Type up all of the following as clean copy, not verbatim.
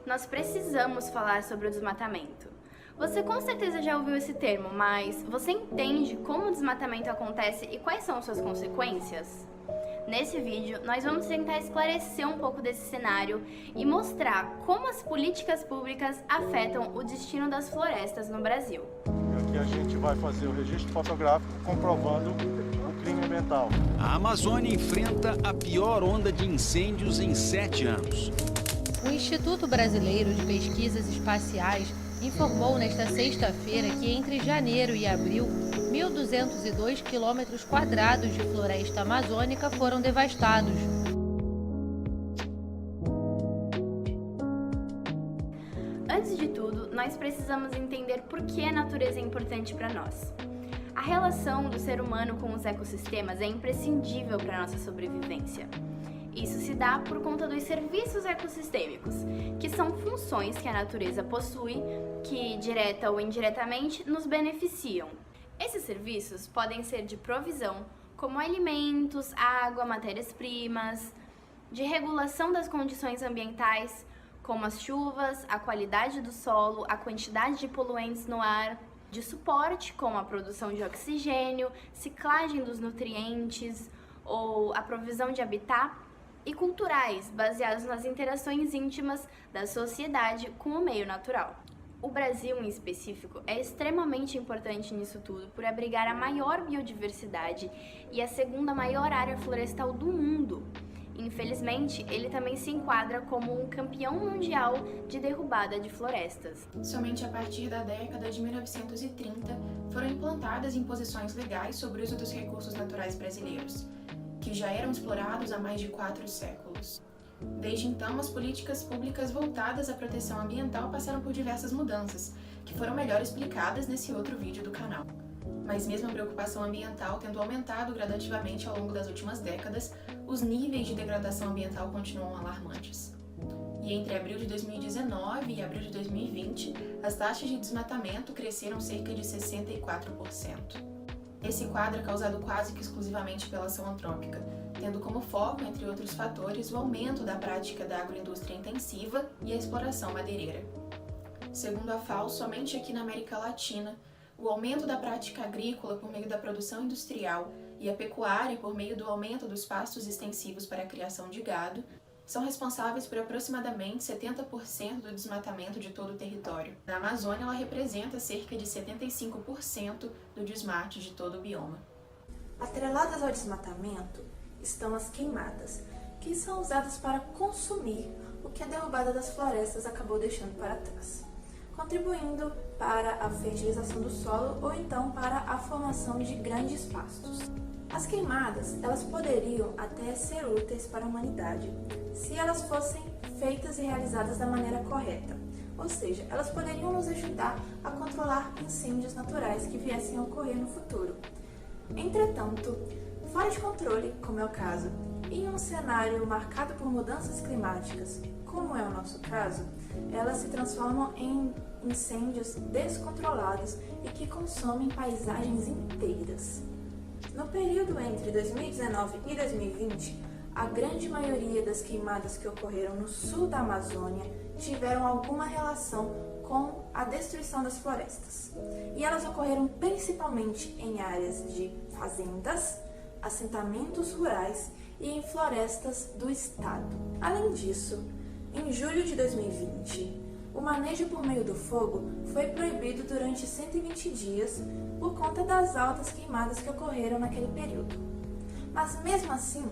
nós precisamos falar sobre o desmatamento. Você com certeza já ouviu esse termo, mas você entende como o desmatamento acontece e quais são suas consequências? Nesse vídeo, nós vamos tentar esclarecer um pouco desse cenário e mostrar como as políticas públicas afetam o destino das florestas no Brasil. Aqui a gente vai fazer o registro fotográfico comprovando o crime ambiental. A Amazônia enfrenta a pior onda de incêndios em 7 anos. O Instituto Brasileiro de Pesquisas Espaciais informou nesta sexta-feira que entre janeiro e abril, 1.202 quilômetros quadrados de floresta amazônica foram devastados. Antes de tudo, nós precisamos entender por que a natureza é importante para nós. A relação do ser humano com os ecossistemas é imprescindível para a nossa sobrevivência. Isso se dá por conta dos serviços ecossistêmicos, que são funções que a natureza possui, que, direta ou indiretamente, nos beneficiam. Esses serviços podem ser de provisão, como alimentos, água, matérias-primas, de regulação das condições ambientais, como as chuvas, a qualidade do solo, a quantidade de poluentes no ar, de suporte, como a produção de oxigênio, ciclagem dos nutrientes ou a provisão de habitat, e culturais, baseados nas interações íntimas da sociedade com o meio natural. O Brasil, em específico, é extremamente importante nisso tudo por abrigar a maior biodiversidade e a segunda maior área florestal do mundo. Infelizmente, ele também se enquadra como um campeão mundial de derrubada de florestas. Somente a partir da década de 1930 foram implantadas imposições legais sobre o uso dos recursos naturais brasileiros, que já eram explorados há mais de 4 séculos. Desde então, as políticas públicas voltadas à proteção ambiental passaram por diversas mudanças, que foram melhor explicadas nesse outro vídeo do canal. Mas mesmo a preocupação ambiental tendo aumentado gradativamente ao longo das últimas décadas, os níveis de degradação ambiental continuam alarmantes. E entre abril de 2019 e abril de 2020, as taxas de desmatamento cresceram cerca de 64%. Esse quadro é causado quase que exclusivamente pela ação antrópica, tendo como foco, entre outros fatores, o aumento da prática da agroindústria intensiva e a exploração madeireira. Segundo a FAO, somente aqui na América Latina, o aumento da prática agrícola por meio da produção industrial e a pecuária por meio do aumento dos pastos extensivos para a criação de gado são responsáveis por aproximadamente 70% do desmatamento de todo o território. Na Amazônia, ela representa cerca de 75% do desmate de todo o bioma. Atreladas ao desmatamento estão as queimadas, que são usadas para consumir o que a derrubada das florestas acabou deixando para trás, contribuindo para a fertilização do solo ou então para a formação de grandes pastos. As queimadas, elas poderiam até ser úteis para a humanidade, se elas fossem feitas e realizadas da maneira correta. Ou seja, elas poderiam nos ajudar a controlar incêndios naturais que viessem a ocorrer no futuro. Entretanto, fora de controle, como é o caso, em um cenário marcado por mudanças climáticas, como é o nosso caso, elas se transformam em incêndios descontrolados e que consomem paisagens inteiras. No período entre 2019 e 2020, a grande maioria das queimadas que ocorreram no sul da Amazônia tiveram alguma relação com a destruição das florestas. E elas ocorreram principalmente em áreas de fazendas, assentamentos rurais e em florestas do estado. Além disso, em julho de 2020, o manejo por meio do fogo foi proibido durante 120 dias por conta das altas queimadas que ocorreram naquele período. Mas mesmo assim,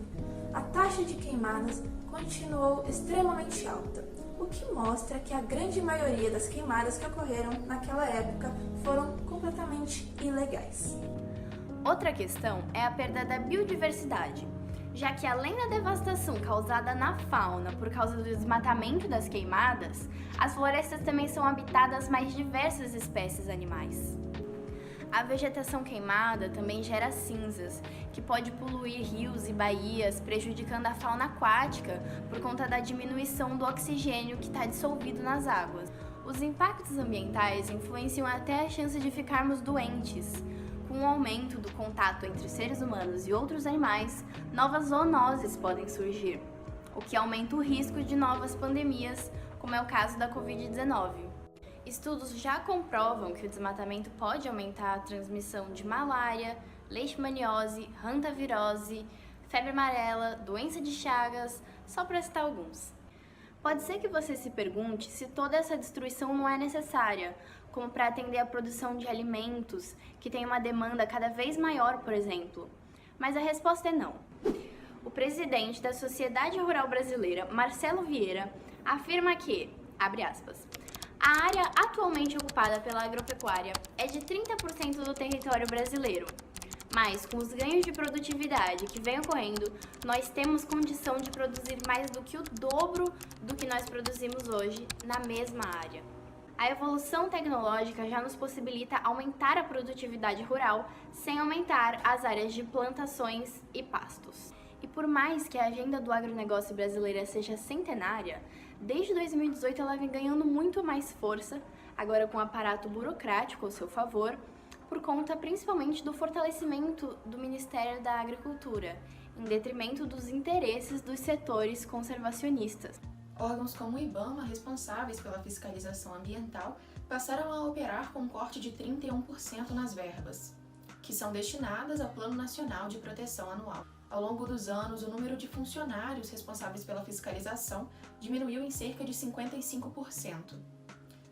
a taxa de queimadas continuou extremamente alta, o que mostra que a grande maioria das queimadas que ocorreram naquela época foram completamente ilegais. Outra questão é a perda da biodiversidade, já que além da devastação causada na fauna por causa do desmatamento das queimadas, as florestas também são habitadas mais diversas espécies animais. A vegetação queimada também gera cinzas, que pode poluir rios e baías, prejudicando a fauna aquática por conta da diminuição do oxigênio que está dissolvido nas águas. Os impactos ambientais influenciam até a chance de ficarmos doentes. Com o aumento do contato entre seres humanos e outros animais, novas zoonoses podem surgir, o que aumenta o risco de novas pandemias, como é o caso da Covid-19. Estudos já comprovam que o desmatamento pode aumentar a transmissão de malária, leishmaniose, hantavirose, febre amarela, doença de Chagas, só para citar alguns. Pode ser que você se pergunte se toda essa destruição não é necessária, como para atender a produção de alimentos, que tem uma demanda cada vez maior, por exemplo. Mas a resposta é não. O presidente da Sociedade Rural Brasileira, Marcelo Vieira, afirma que, abre aspas, a área atualmente ocupada pela agropecuária é de 30% do território brasileiro. Mas, com os ganhos de produtividade que vem ocorrendo, nós temos condição de produzir mais do que o dobro do que nós produzimos hoje na mesma área. A evolução tecnológica já nos possibilita aumentar a produtividade rural sem aumentar as áreas de plantações e pastos. E por mais que a agenda do agronegócio brasileira seja centenária, desde 2018 ela vem ganhando muito mais força, agora com um aparato burocrático ao seu favor, por conta principalmente do fortalecimento do Ministério da Agricultura, em detrimento dos interesses dos setores conservacionistas. Órgãos como o IBAMA, responsáveis pela fiscalização ambiental, passaram a operar com um corte de 31% nas verbas, que são destinadas ao Plano Nacional de Proteção Anual. Ao longo dos anos, o número de funcionários responsáveis pela fiscalização diminuiu em cerca de 55%.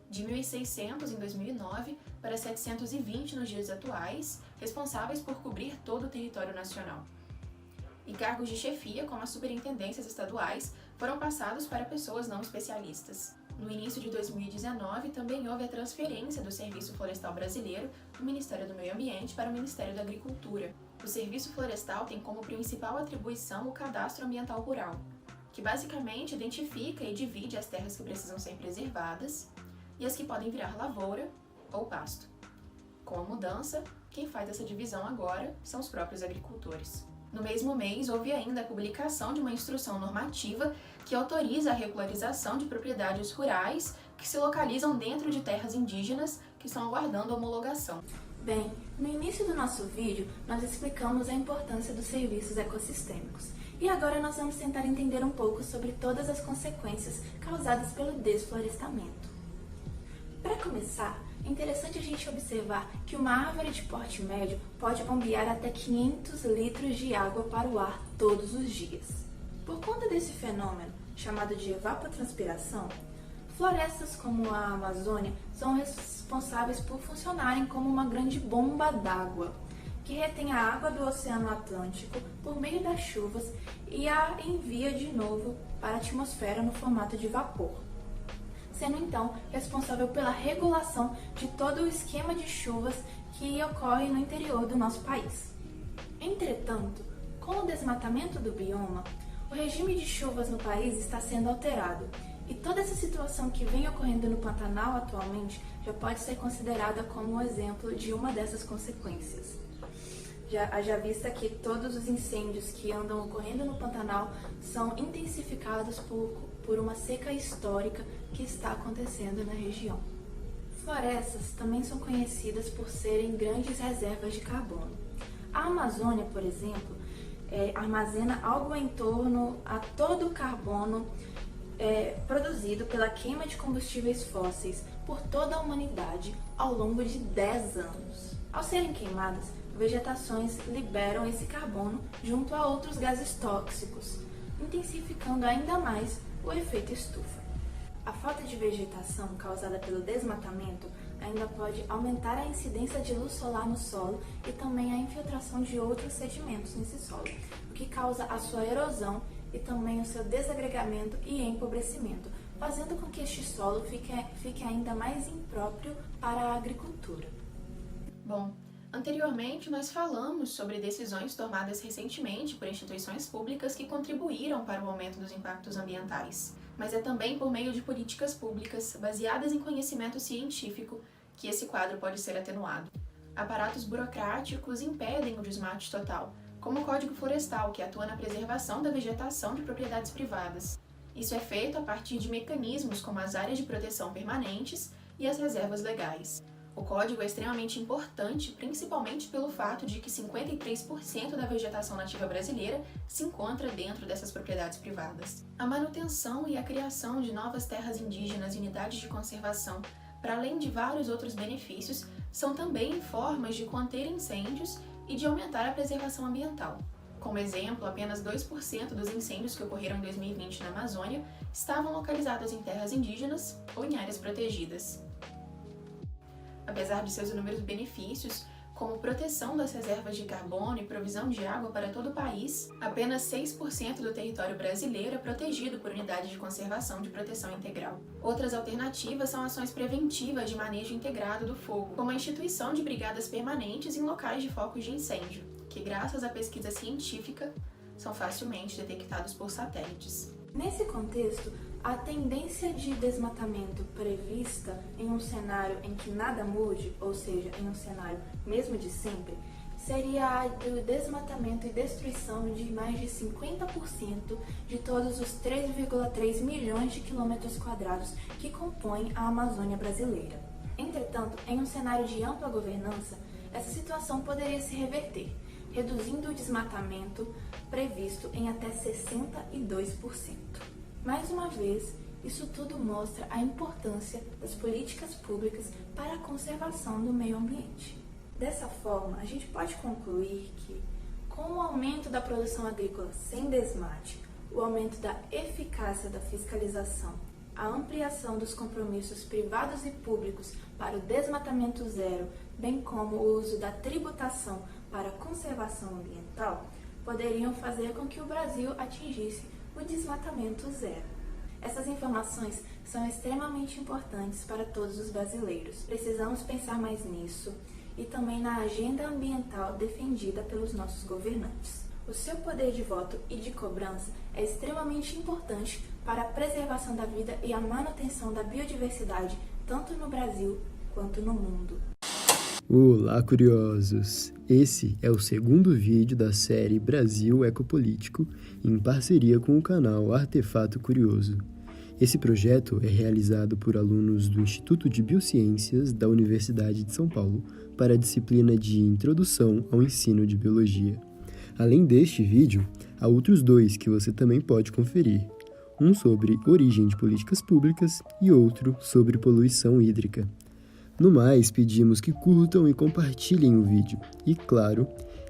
De 1.600 em 2009 para 720 nos dias atuais, responsáveis por cobrir todo o território nacional. E cargos de chefia, como as superintendências estaduais, foram passados para pessoas não especialistas. No início de 2019, também houve a transferência do Serviço Florestal Brasileiro do Ministério do Meio Ambiente para o Ministério da Agricultura. O Serviço Florestal tem como principal atribuição o Cadastro Ambiental Rural, que basicamente identifica e divide as terras que precisam ser preservadas e as que podem virar lavoura ou pasto. Com a mudança, quem faz essa divisão agora são os próprios agricultores. No mesmo mês, houve ainda a publicação de uma instrução normativa que autoriza a regularização de propriedades rurais que se localizam dentro de terras indígenas que estão aguardando homologação. Bem, no início do nosso vídeo, nós explicamos a importância dos serviços ecossistêmicos. E agora nós vamos tentar entender um pouco sobre todas as consequências causadas pelo desflorestamento. Para começar, é interessante a gente observar que uma árvore de porte médio pode bombear até 500 litros de água para o ar todos os dias. Por conta desse fenômeno, chamado de evapotranspiração, florestas como a Amazônia são responsáveis por funcionarem como uma grande bomba d'água, que retém a água do Oceano Atlântico por meio das chuvas e a envia de novo para a atmosfera no formato de vapor, sendo então responsável pela regulação de todo o esquema de chuvas que ocorre no interior do nosso país. Entretanto, com o desmatamento do bioma, o regime de chuvas no país está sendo alterado e toda essa situação que vem ocorrendo no Pantanal atualmente já pode ser considerada como um exemplo de uma dessas consequências. Haja vista que todos os incêndios que andam ocorrendo no Pantanal são intensificados por uma seca histórica que está acontecendo na região. Florestas também são conhecidas por serem grandes reservas de carbono. A Amazônia, por exemplo, armazena algo em torno a todo o carbono produzido pela queima de combustíveis fósseis por toda a humanidade ao longo de 10 anos. Ao serem queimadas, vegetações liberam esse carbono junto a outros gases tóxicos, intensificando ainda mais o efeito estufa. A falta de vegetação causada pelo desmatamento ainda pode aumentar a incidência de luz solar no solo e também a infiltração de outros sedimentos nesse solo, o que causa a sua erosão e também o seu desagregamento e empobrecimento, fazendo com que este solo fique ainda mais impróprio para a agricultura. Bom, anteriormente nós falamos sobre decisões tomadas recentemente por instituições públicas que contribuíram para o aumento dos impactos ambientais, mas é também por meio de políticas públicas baseadas em conhecimento científico que esse quadro pode ser atenuado. Aparatos burocráticos impedem o desmate total, como o Código Florestal, que atua na preservação da vegetação de propriedades privadas. Isso é feito a partir de mecanismos como as áreas de proteção permanentes e as reservas legais. O código é extremamente importante, principalmente pelo fato de que 53% da vegetação nativa brasileira se encontra dentro dessas propriedades privadas. A manutenção e a criação de novas terras indígenas e unidades de conservação, para além de vários outros benefícios, são também formas de conter incêndios e de aumentar a preservação ambiental. Como exemplo, apenas 2% dos incêndios que ocorreram em 2020 na Amazônia estavam localizados em terras indígenas ou em áreas protegidas. Apesar de seus inúmeros benefícios, como proteção das reservas de carbono e provisão de água para todo o país, apenas 6% do território brasileiro é protegido por unidades de conservação de proteção integral. Outras alternativas são ações preventivas de manejo integrado do fogo, como a instituição de brigadas permanentes em locais de focos de incêndio, que, graças à pesquisa científica, são facilmente detectados por satélites. Nesse contexto, a tendência de desmatamento prevista em um cenário em que nada mude, ou seja, em um cenário mesmo de sempre, seria a do desmatamento e destruição de mais de 50% de todos os 3,3 milhões de quilômetros quadrados que compõem a Amazônia brasileira. Entretanto, em um cenário de ampla governança, essa situação poderia se reverter, reduzindo o desmatamento previsto em até 62%. Mais uma vez, isso tudo mostra a importância das políticas públicas para a conservação do meio ambiente. Dessa forma, a gente pode concluir que, com o aumento da produção agrícola sem desmate, o aumento da eficácia da fiscalização, a ampliação dos compromissos privados e públicos para o desmatamento zero, bem como o uso da tributação para a conservação ambiental, poderiam fazer com que o Brasil atingisse o desmatamento zero. Essas informações são extremamente importantes para todos os brasileiros. Precisamos pensar mais nisso e também na agenda ambiental defendida pelos nossos governantes. O seu poder de voto e de cobrança é extremamente importante para a preservação da vida e a manutenção da biodiversidade, tanto no Brasil quanto no mundo. Olá, curiosos! Esse é o segundo vídeo da série Brasil Ecopolítico, em parceria com o canal Artefato Curioso. Esse projeto é realizado por alunos do Instituto de Biociências da Universidade de São Paulo para a disciplina de Introdução ao Ensino de Biologia. Além deste vídeo, há outros dois que você também pode conferir. Um sobre origem de políticas públicas e outro sobre poluição hídrica. No mais, pedimos que curtam e compartilhem o vídeo e, claro,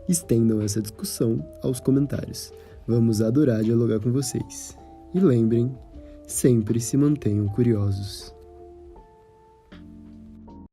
estendam essa discussão aos comentários. Vamos adorar dialogar com vocês. E lembrem, sempre se mantenham curiosos.